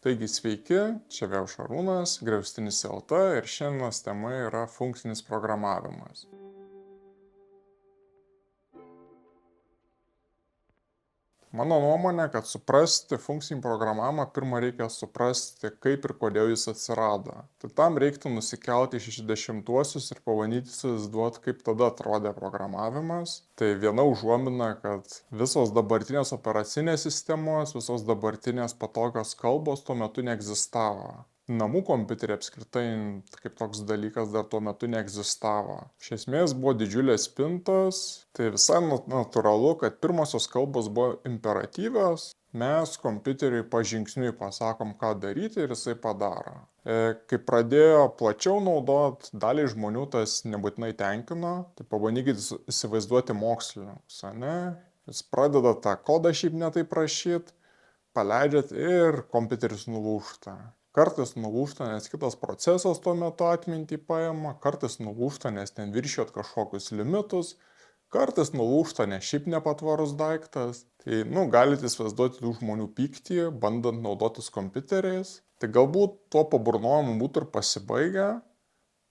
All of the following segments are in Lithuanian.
Taigi sveiki, čia vėl Šarūnas, Griaustinis LT ir šiandienos tema yra funkcinis programavimas. Mano nuomonė, kad suprasti funkcinį programavimą pirmą reikia suprasti, kaip ir kodėl jis atsirado. Tai tam reiktų nusikelti į 60-uosius ir pabandyti įsivaizduoti, kaip tada atrodė programavimas. Tai viena užuomina, kad visos dabartinės operacinės sistemos, visos dabartinės patogios kalbos tuo metu neegzistavo. Namų kompiuteriai apskritai kaip toks dalykas dar tuo metu neegzistavo. Iš esmės buvo didžiulės spintos, tai visai natūralu, kad pirmosios kalbos buvo imperatyvios, mes kompiuteriui pažingsniui pasakom, ką daryti ir jisai padaro. Kai pradėjo plačiau naudot, daliai žmonių tas nebūtinai tenkino, tai pabandykit įsivaizduoti mokslininkus, ane? Jūs pradeda tą kodą šiaip ne taip rašyt, paleidžiat ir kompiuteris nulūžta. Kartais nulūžta, nes kitas procesas tuo metu atmintį paima, kartais nulūžta, nes ten viršijot kažkokius limitus, kartais nulūžta, nes šiaip nepatvarus daiktas. Tai, galite įsivaizduoti tų žmonių pyktį, bandant naudotis kompiuteriais. Tai galbūt tuo paburnojimu būtų ir pasibaigę,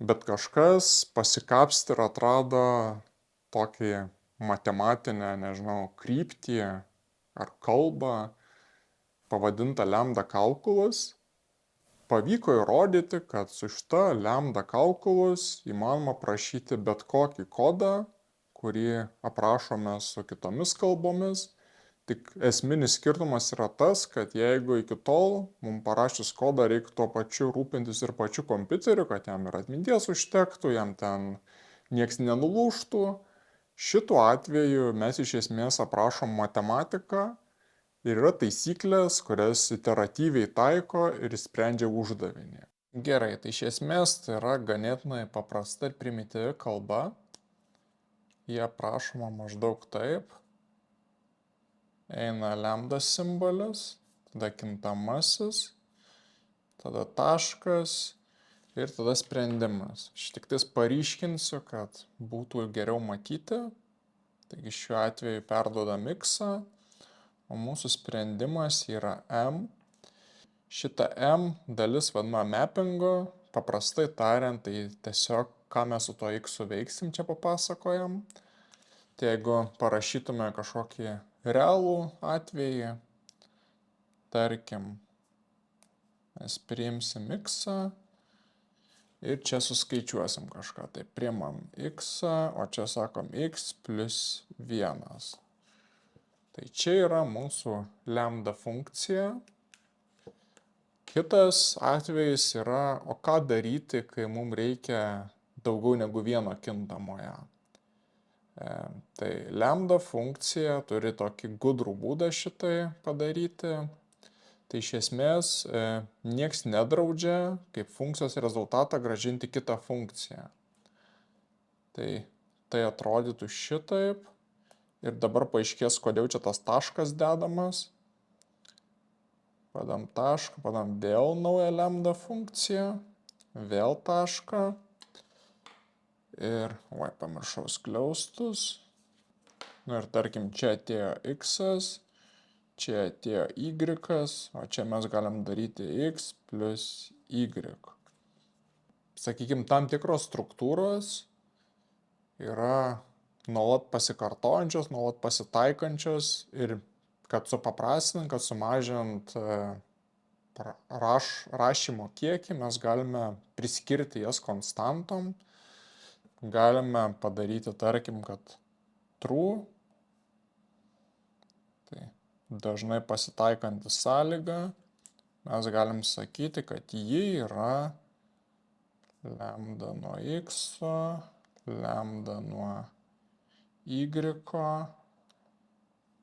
bet kažkas pasikapstė ir atrado tokį matematinę, kryptį ar kalbą pavadintą lambda calculus. Pavyko įrodyti, kad su šita lambda calculus įmanoma prašyti bet kokį kodą, kurį aprašome su kitomis kalbomis. Tik esminis skirtumas yra tas, kad jeigu iki tol mums parašius kodą reiktų tuo pačiu rūpintis ir pačiu kompiuteriu, kad jam ir atminties užtektų, jam ten nieks nenulūžtų, šituo atveju mes iš esmės aprašom matematiką. Ir yra taisyklės, kurias iteratyviai taiko ir sprendžia uždavinį. Gerai, tai iš esmės tai yra ganėtinai paprasta ir primityvi kalba. Jie aprašoma maždaug taip. Eina lambda simbolis, tada kintamasis, tada taškas ir tada sprendimas. Aš tik tais paryškinsiu, kad būtų geriau matyti. Taigi šiuo atveju perduodam x-ą. O mūsų sprendimas yra m. Šitą m dalis vadinama mappingu. Paprastai tariant, tai tiesiog ką mes su to x veiksim čia papasakojam. Tai jeigu parašytume kažkokį realų atvejį, tarkim, mes priimsim x ir čia suskaičiuosim kažką. Tai priimam x, o čia sakom x plus 1. Tai čia yra mūsų lambda funkcija. Kitas atvejis yra, o ką daryti, kai mums reikia daugiau negu vieno kintamojo. Tai lambda funkcija turi tokį gudrų būdą šitai padaryti. Tai iš esmės nieks nedraudžia kaip funkcijos rezultatą grąžinti kitą funkciją. Tai atrodytų šitaip. Ir dabar paaiškės, kodėl čia tas taškas dedamas. Padam tašką, padam vėl naują lambda funkciją, vėl tašką. Ir, pamiršau skliaustus. Ir tarkim, čia atėjo x, čia atėjo y, o čia mes galim daryti x plus y. Sakykime, tam tikros struktūros yra nuolat pasikartojančios, nuolat pasitaikančios ir kad supaprastinant, kad sumažint rašymo kiekį, mes galime priskirti jas konstantom. Galime padaryti, tarkim, kad true, tai dažnai pasitaikanti sąlyga, mes galim sakyti, kad ji yra lambda nuo x, lambda nuo y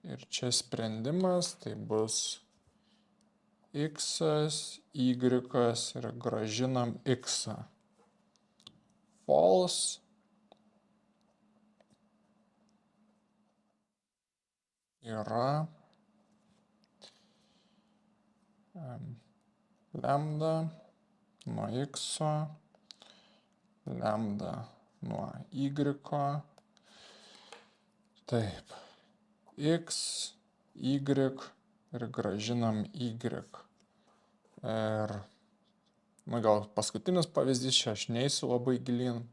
ir čia sprendimas, tai bus x, y ir grąžinam x. False yra lambda nuo x, lambda nuo y. Taip, x, y ir grąžinam y. Ir, gal paskutinis pavyzdys, čia aš neįsiu labai gilin,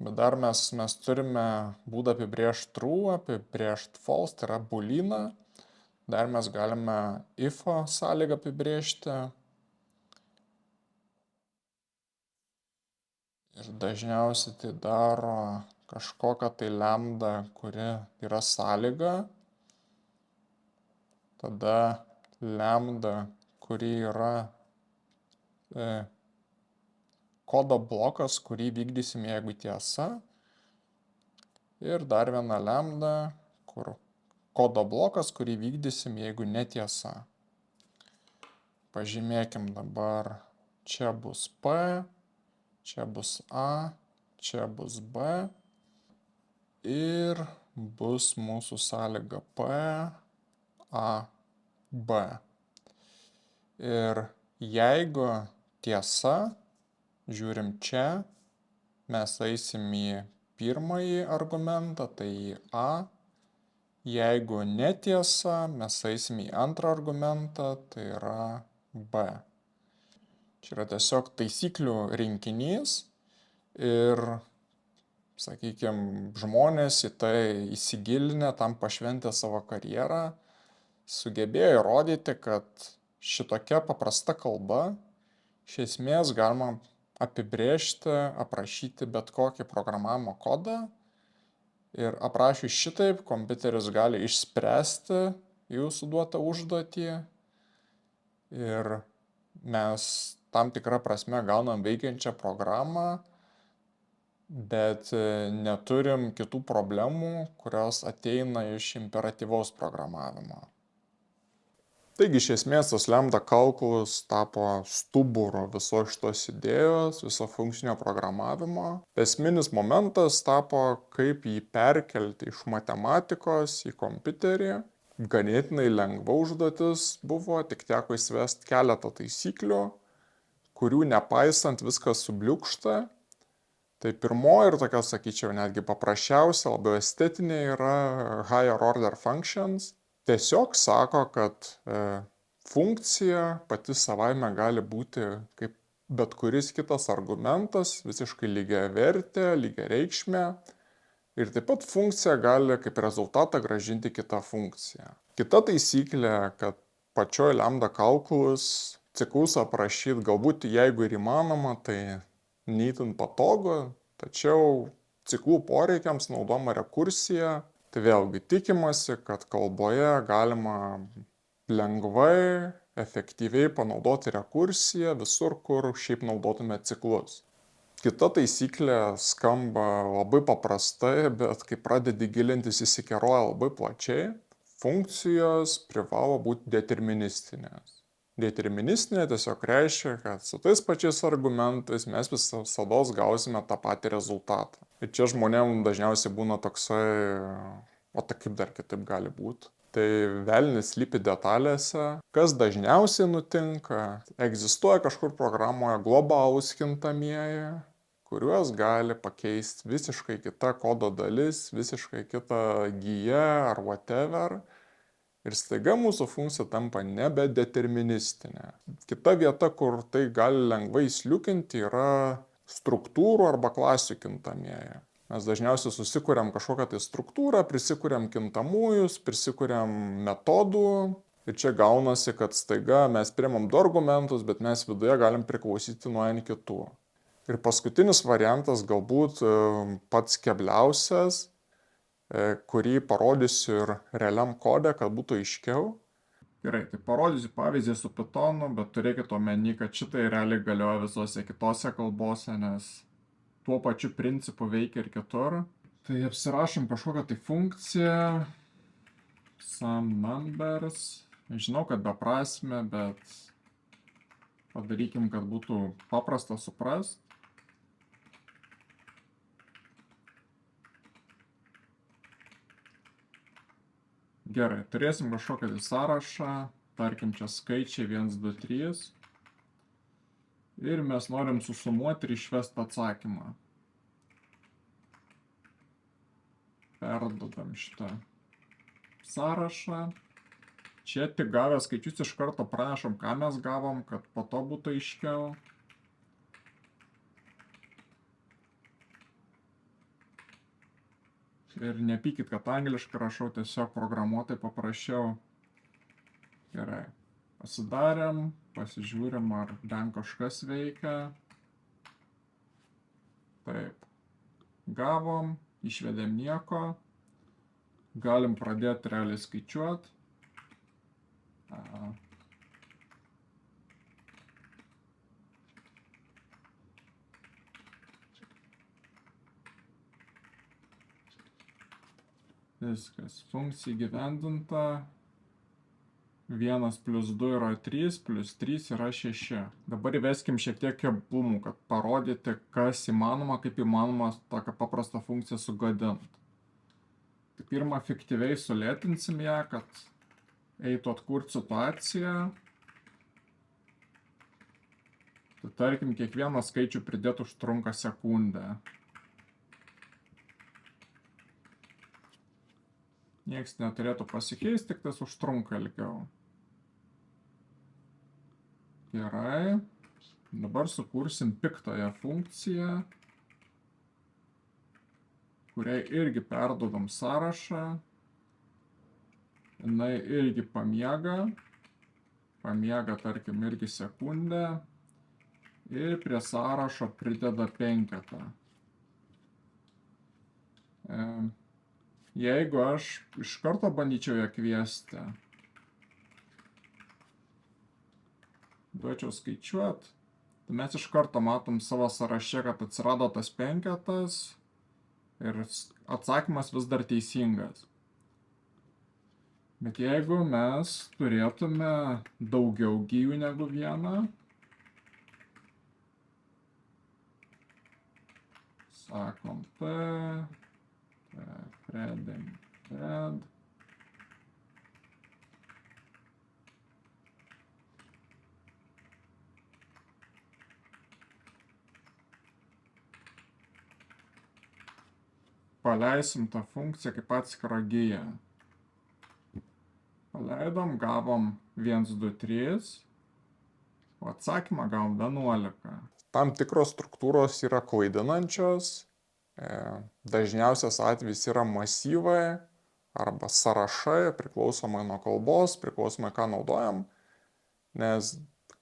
bet dar mes turime būdą apibrėžti true, apibrėžti false, tai yra booleaną. Dar mes galime if'o sąlygą apibrėžti. Ir dažniausiai tai daro kažkokią tai lambda, kuri yra sąlyga. Tada lambda, kuri yra kodo blokas, kurį vykdysim, jeigu tiesa. Ir dar viena lambda, kur kodo blokas, kurį vykdysim, jeigu netiesa. Pažymėkim dabar, čia bus P, čia bus A, čia bus B ir bus mūsų sąlyga P, A, B. Ir jeigu tiesa, žiūrim čia, mes eisim į pirmąjį argumentą, tai į A. Jeigu netiesa, mes eisim į antrą argumentą, tai yra B. Čia yra tiesiog taisyklių rinkinys ir, sakykime, žmonės į tai įsigilinę, tam pašventę savo karjerą, sugebėjo įrodyti, kad šitokia paprasta kalba iš esmės galima apibrėžti, aprašyti bet kokį programavimo kodą ir aprašius šitaip, kompiuteris gali išspręsti jūsų duotą užduotį ir mes tam tikrą prasme gaunam veikiančią programą, bet neturim kitų problemų, kurios ateina iš imperatyvaus programavimo. Taigi iš esmės tas lambda calculus tapo stuburu visos šitos idėjos, viso funkcinio programavimo. Esminis momentas tapo, kaip jį perkelti iš matematikos į kompiuterį. Ganėtinai lengva užduotis buvo, tik teko įsivesti keletą taisyklių, kurių nepaisant viskas subliūkšta. Tai pirmoji ir tokia, sakyčiau, netgi paprasčiausia, labiau estetinė yra higher order functions. Tiesiog sako, kad funkcija pati savaime gali būti kaip bet kuris kitas argumentas, visiškai lygiavertė, lygiareikšmė. Ir taip pat funkcija gali kaip rezultatą grąžinti kitą funkciją. Kita taisyklė, kad pačioj lambda calculus ciklus aprašyti galbūt jeigu ir įmanoma, tai neįtin patogu, tačiau ciklų poreikiams naudojama rekursija. Tai vėlgi tikimasi, kad kalboje galima lengvai, efektyviai panaudoti rekursiją visur, kur šiaip naudotume ciklus. Kita taisyklė skamba labai paprastai, bet kai pradedi gilintis įsikeroja labai plačiai. Funkcijos privalo būti deterministinės. Deterministinė tiesiog reiškia, kad su tais pačiais argumentais mes visada gausime tą patį rezultatą. Ir čia žmonėms dažniausiai būna toksai, o tai kaip dar kitaip gali būti. Tai velnis slypi detalėse. Kas dažniausiai nutinka, egzistuoja kažkur programoje globalūs kintamieji, kuriuos gali pakeisti visiškai kita kodo dalis, visiškai kita gija ar whatever. Ir staiga mūsų funkcija tampa nebedeterministinė. Kita vieta, kur tai gali lengvai sliukinti, yra struktūrų arba klasių kintamieji. Mes dažniausiai susikuriam kažkokią tai struktūrą, prisikuriam kintamųjus, prisikuriam metodų. Ir čia gaunasi, kad staiga mes priimam du argumentus, bet mes viduje galim priklausyti nuo n kitų. Ir paskutinis variantas galbūt pats kebliausias, kurį parodysiu ir realiam kode, kad būtų aiškiau. Gerai, tai parodysiu pavyzdį su Pythonu, bet turėkit omeny, kad šitai realiai galioja visose kitose kalbose, nes tuo pačiu principu veikia ir kitur. Tai apsirašom kažkokią tai funkciją, some numbers. Žinau, kad beprasmė, bet padarykim, kad būtų paprasta suprast. Gerai, turėsim kažkokią tai sąrašą, tarkim čia skaičiai 1, 2, 3. Ir mes norim susumuoti ir išvesti atsakymą. Perdodam šitą sąrašą. Čia tik gavę skaičius iš karto pranešam, ką mes gavom, kad po to būtų aiškiau. Ir nepykit, kad angliškai rašau, tiesiog programuotai paprašiau. Gerai. Pasidarėm, pasižiūrim, ar ten kažkas veikia. Taip. Gavom, išvedėm nieko. Galim pradėti realiai skaičiuoti. Viskas. Funkcija įgyvendinta. 1 + 2 yra 3, + 3 yra 6. Dabar įveskim šiek tiek keblumų, kad parodyti, kas įmanoma, kaip įmanoma tokią paprastą funkciją sugadinti. Tai pirmą, fiktyviai sulėtinsim ją, kad eitų atkurti situaciją. Tai tarkim, kiekvieną skaičių pridėti užtrunka sekundę. Niekas neturėtų pasikeisti, tik tas užtrunka ilgiau. Gerai. Dabar sukursim piktąją funkciją, kuriai irgi perduodam sąrašą. Jinai irgi pamiega. Pamiega, tarkim, irgi sekundę. Ir prie sąrašo prideda 5. Jeigu aš iš karto bandyčiau ją kviesti, duočiau skaičiuoti, tai mes iš karto matom savo sąraše, kad atsirado tas 5 ir atsakymas vis dar teisingas. Bet jeigu mes turėtume daugiau gijų negu vieną, sakom Fred. Paleisim tą funkciją kaip atskirą giją. Paleidom, gavom 1, 2, 3, o atsakymą gavom 11. Tam tikros struktūros yra klaidinančios. Dažniausias atvejis yra masyvai arba sąrašai, priklausomai nuo kalbos, priklausomai ką naudojam. Nes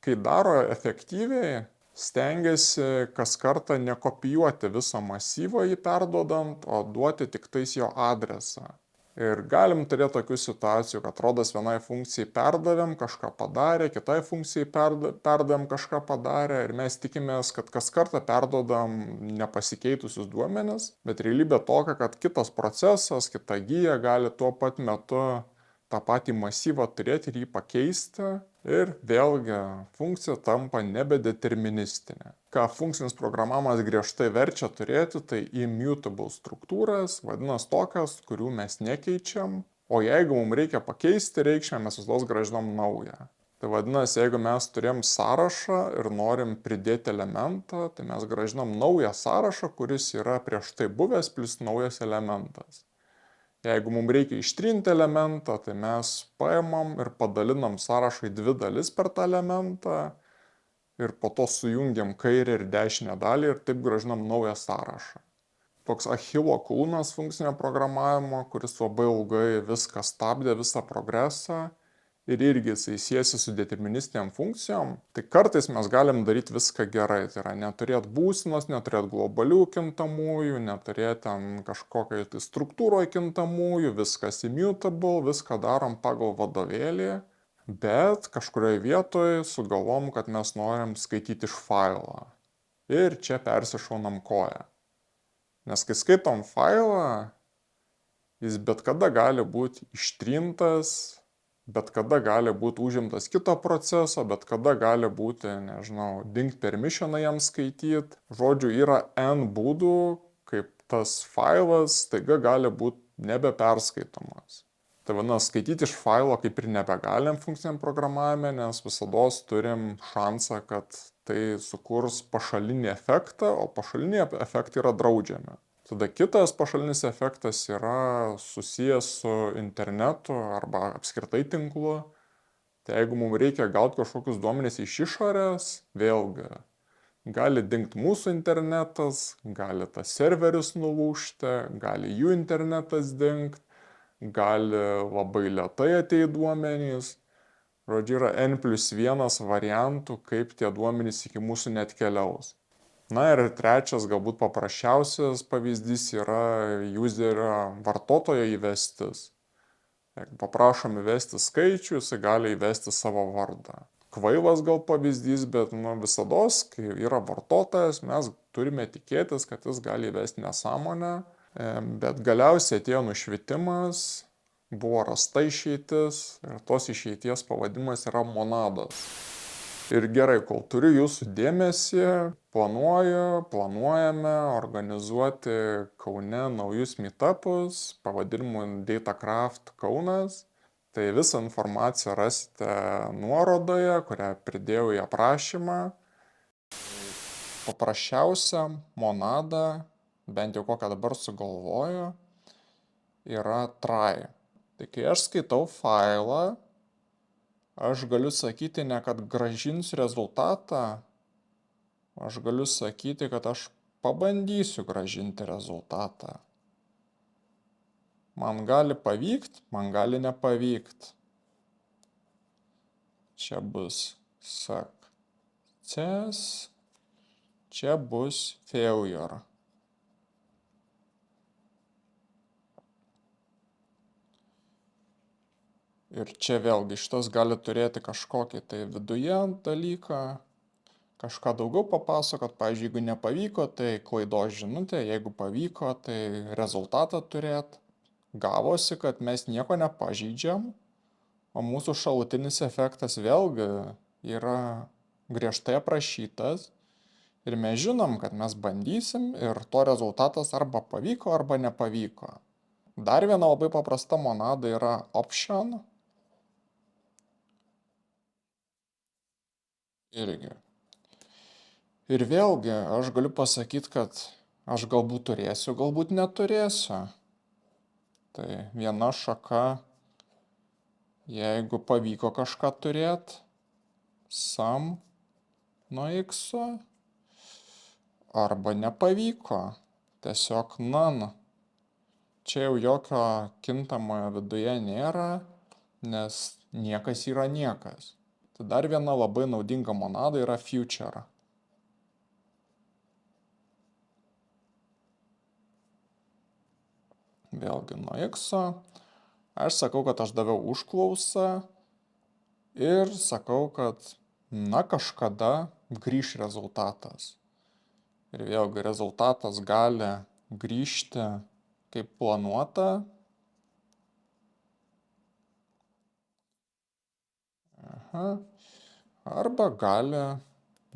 kai daro efektyviai, stengiasi kas kartą nekopijuoti viso masyvo jį perduodant, o duoti tik tais jo adresą. Ir galim turėti tokių situacijų, kad rodos vienai funkcijai perdavėm, kažką padarė, kitai funkcijai perdavėm, kažką padarė ir mes tikimės, kad kas kartą perduodam nepasikeitusius duomenis, bet realybė tokia, kad kitas procesas, kita gija gali tuo pat metu tą patį masyvą turėti ir jį pakeisti ir vėlgi funkcija tampa nebedeterministinė. Ką funkcinis programavimas griežtai verčia turėti, tai immutable struktūras, vadinasi tokias, kurių mes nekeičiam, o jeigu mums reikia pakeisti reikšmę, mes visos grąžinam naują. Tai vadinasi, jeigu mes turėjom sąrašą ir norim pridėti elementą, tai mes grąžinam naują sąrašą, kuris yra prieš tai buvęs plus naujas elementas. Jeigu mums reikia ištrinti elementą, tai mes paimam ir padalinam sąrašą į 2 dalis per tą elementą ir po to sujungiam kairę ir dešinę dalį ir taip grąžinam naują sąrašą. Toks Achilo kulnas funkcinio programavimo, kuris labai ilgai viską stabdė, visą progresą ir irgi jisai siejasi su deterministiniam funkcijom, tai kartais mes galim daryti viską gerai. Tai yra neturėti būsenos, neturėti globalių kintamųjų, neturėti ten kažkokiai tai struktūroje kintamųjų, viskas immutable, viską darom pagal vadovėlį, bet kažkurioje vietoje sugalvom, kad mes norim skaityti iš failo. Ir čia persišaunam koją. Nes kai skaitom failą, jis bet kada gali būti ištrintas, bet kada gali būti užimtas kito proceso, bet kada gali būti, nežinau, dingt permissioną jam skaityti. Žodžiu, yra N būdų, kaip tas failas staiga gali būti nebeperskaitomas. Tai vadinasi, skaityti iš failo kaip ir nebegalim funkciniam programavime, nes visados turim šansą, kad tai sukurs pašalinį efektą, o pašaliniai efektai yra draudžiami. Tada kitas pašalinis efektas yra susijęs su internetu arba apskritai tinklu. Tai jeigu mums reikia gauti kažkokius duomenis iš išorės, vėlgi gali dingti mūsų internetas, gali tas serveris nulūžti, gali jų internetas dingti, gali labai lėtai ateiti duomenys. Žodžiu, yra N+1 variantų, kaip tie duomenys iki mūsų net keliaus. Na ir trečias, galbūt paprasčiausias pavyzdys yra userio vartotojo įvestis. Jeigu paprašom įvesti skaičių, jisai gali įvesti savo vardą. Kvailas gal pavyzdys, bet visados, kai yra vartotojas, mes turime tikėtis, kad jis gali įvesti nesąmonę, bet galiausiai atėjo nušvitimas, buvo rasta išeitis ir tos išeities pavadimas yra monadas. Ir gerai, kol turiu jūsų dėmesį, planuojame organizuoti Kaune naujus meetupus pavadinimu Datacraft Kaunas. Tai visą informaciją rasite nuorodoje, kurią pridėjau į aprašymą. Paprasčiausia monada, bent jau kokią dabar sugalvoju, yra try. Tai kai aš skaitau failą, aš galiu sakyti ne kad grąžinsiu rezultatą, aš galiu sakyti, kad aš pabandysiu grąžinti rezultatą. Man gali pavykt, man gali nepavykt. Čia bus success, čia bus failure. Ir čia vėlgi šitas gali turėti kažkokį tai viduje dalyką, kažką daugiau papasakot. Pavyzdžiui, jeigu nepavyko, tai klaidos žinutė, jeigu pavyko, tai rezultatą turėt. Gavosi, kad mes nieko nepažeidžiam, o mūsų šalutinis efektas vėlgi yra griežtai aprašytas ir mes žinom, kad mes bandysim ir to rezultatas arba pavyko, arba nepavyko. Dar viena labai paprasta monada yra option. Irgi. Ir vėlgi aš galiu pasakyti, kad aš galbūt turėsiu, galbūt neturėsiu. Tai viena šaka, jeigu pavyko kažką turėti, sum nuo x, arba nepavyko, tiesiog none. Čia jau jokio kintamojo viduje nėra, nes niekas yra niekas. Tai dar viena labai naudinga monada yra future. Vėlgi nuo x. Aš sakau, kad aš daviau užklausą ir sakau, kad kažkada grįš rezultatas. Ir vėlgi rezultatas gali grįžti kaip planuota. Arba gali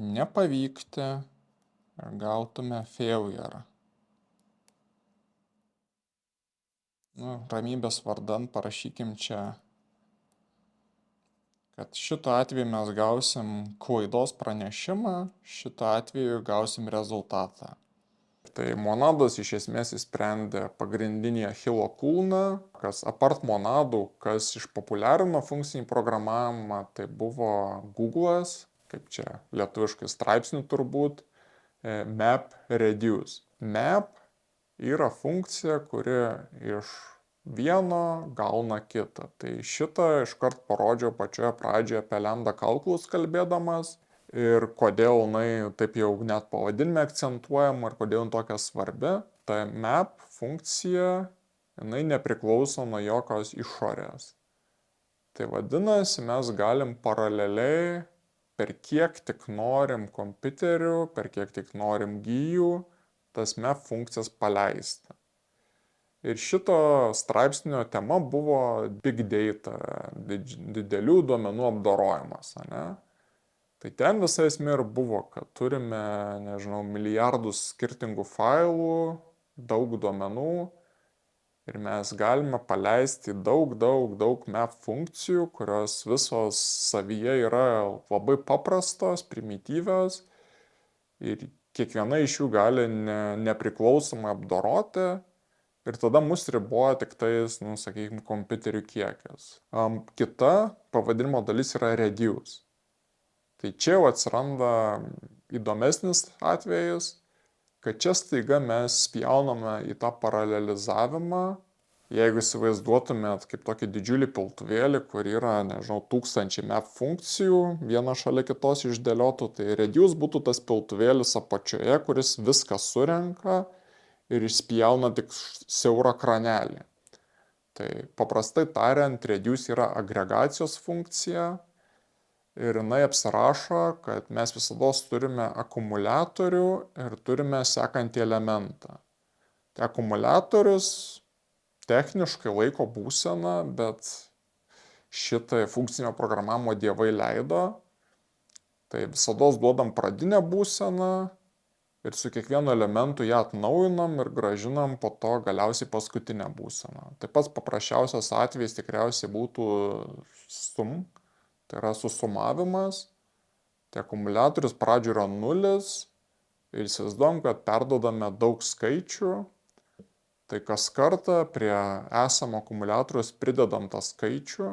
nepavykti ir gautume failure. Ramybės vardan parašykim čia, kad šito atveju mes gausim klaidos pranešimą, šito atveju gausim rezultatą. Tai monados iš esmės įsprendė pagrindinį Achilo kulną, kas apart monadų, kas išpopuliarino funkcinį programavimą, tai buvo Google'as, kaip čia lietuviškai straipsnių turbūt, MapReduce. Map yra funkcija, kuri iš vieno gauna kitą. Tai šitą iškart parodžiau pačioje pradžioje apie lambda calculus kalbėdamas. Ir kodėl jinai taip jau net pavadinime akcentuojama ir kodėl jinai tokia svarbi. Ta map funkcija, jinai nepriklauso nuo jokios išorės. Tai vadinasi, mes galim paraleliai per kiek tik norim kompiuterių, per kiek tik norim gijų, tas map funkcijas paleisti. Ir šito straipsnio tema buvo big data, didelių duomenų apdorojimas, ane? Tai ten visa esmė ir buvo, kad turime, milijardus skirtingų failų, daug duomenų ir mes galime paleisti daug map funkcijų, kurios visos savyje yra labai paprastos, primityvios ir kiekviena iš jų gali nepriklausomai apdoroti ir tada mus riboja tik tais, sakykime, kompiuterių kiekis. Kita pavadinimo dalis yra reduce. Tai čia jau atsiranda įdomesnis atvejis, kad čia staiga mes spjauname į tą paralelizavimą. Jeigu įsivaizduotumėt kaip tokį didžiulį piltuvėlį, kur yra, nežinau, tūkstančiai map funkcijų, viena šalia kitos išdėliotų, tai reduce būtų tas piltuvėlis apačioje, kuris viską surenka ir išspjauna tik siaurą kranelį. Tai paprastai tariant, reduce yra agregacijos funkcija ir jinai apsirašo, kad mes visada turime akumuliatorių ir turime sekantį elementą. Tai akumuliatorius techniškai laiko būseną, bet šitai funkcinio programavimo dievai leido. Tai visada duodam pradinę būseną ir su kiekvienu elementu ją atnaujinam ir gražinam po to galiausiai paskutinę būseną. Tai pats paprasčiausias atvejis tikriausiai būtų sum, tai yra susumavimas. Tai akumuliatorius pradžioje yra 0 ir įsivaizduojam, kad perduodame daug skaičių. Tai kas kartą prie esamo akumuliatoriaus pridedam tą skaičių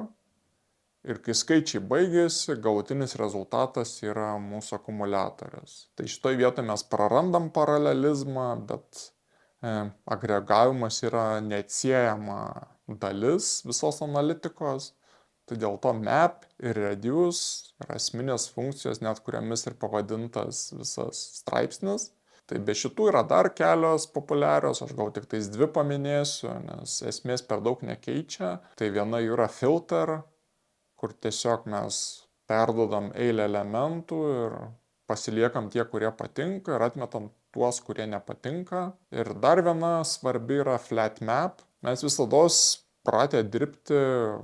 ir kai skaičiai baigėsi, galutinis rezultatas yra mūsų akumuliatorius. Tai šitoj vietoje mes prarandam paralelizmą, bet agregavimas yra neatsiejama dalis visos analitikos. Tai dėl to map ir reduce yra esminės funkcijos, net kuriamis ir pavadintas visas straipsnis. Tai be šitų yra dar kelios populiarios, aš gal tik tais 2 paminėsiu, nes esmės per daug nekeičia. Tai viena jų yra filter, kur tiesiog mes perduodam eilę elementų ir pasiliekam tie, kurie patinka ir atmetam tuos, kurie nepatinka. Ir dar viena svarbi yra flat map. Mes visados pratę dirbti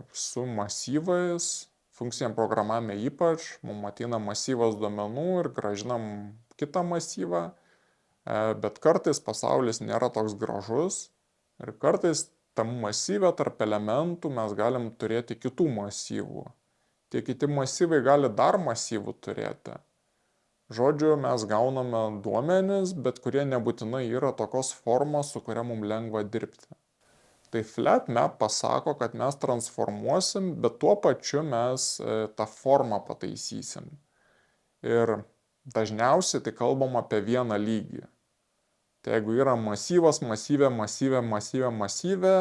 su masyvais, funkciniam programavime ypač, mums ateina masyvas duomenų ir gražinam kitą masyvą. Bet kartais pasaulis nėra toks gražus ir kartais tam masyve tarp elementų mes galim turėti kitų masyvų. Tie kiti masyvai gali dar masyvų turėti. Žodžiu, mes gauname duomenis, bet kurie nebūtinai yra tokios formos, su kuria mums lengva dirbti. Tai flat map pasako, kad mes transformuosim, bet tuo pačiu mes tą formą pataisysim. Ir dažniausiai tai kalbam apie vieną lygį. Tai jeigu yra masyvas, masyvė, masyvė, masyvė, masyvė,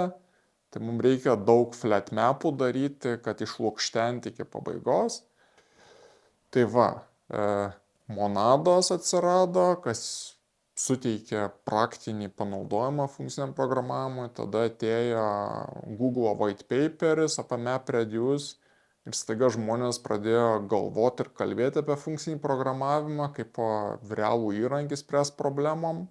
tai mums reikia daug flat mapų daryti, kad išlukštenti iki pabaigos. Tai va, monados atsirado, kas suteikė praktinį panaudojimą funkciniam programavimui. Tada atėjo Google white paperis apie map reduce. Ir staiga žmonės pradėjo galvoti ir kalbėti apie funkcinį programavimą kaip realų įrankį spręs problemom.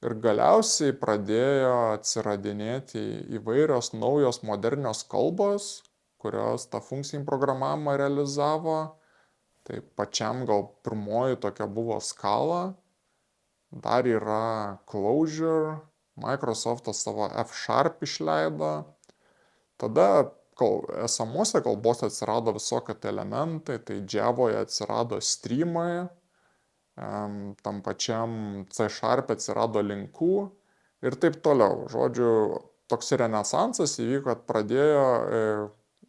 Ir galiausiai pradėjo atsiradinėti įvairios naujos modernios kalbos, kurios tą funkcinį programavimą realizavo. Tai pačiam gal pirmoji tokia buvo Scala. Dar yra Clojure, Microsoftas savo F# išleido. Tada esamose kalbose atsirado visokie elementai, tai Javoje atsirado streamai, tam pačiam C# atsirado linkų ir taip toliau. Žodžiu, toks renesansas įvyko, kad pradėjo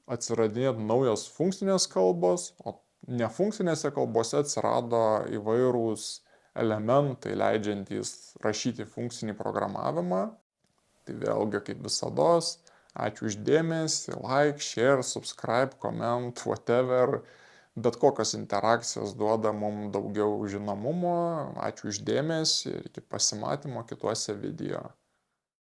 atsiradinėti naujos funkcinės kalbos, o nefunkcinėse kalbose atsirado įvairūs elementai, leidžiantys rašyti funkcinį programavimą. Tai vėlgi, kaip visados, ačiū už dėmesį, like, share, subscribe, comment, whatever. Bet kokios interakcijos duoda mums daugiau žinomumo. Ačiū už dėmesį ir iki pasimatymo kituose video.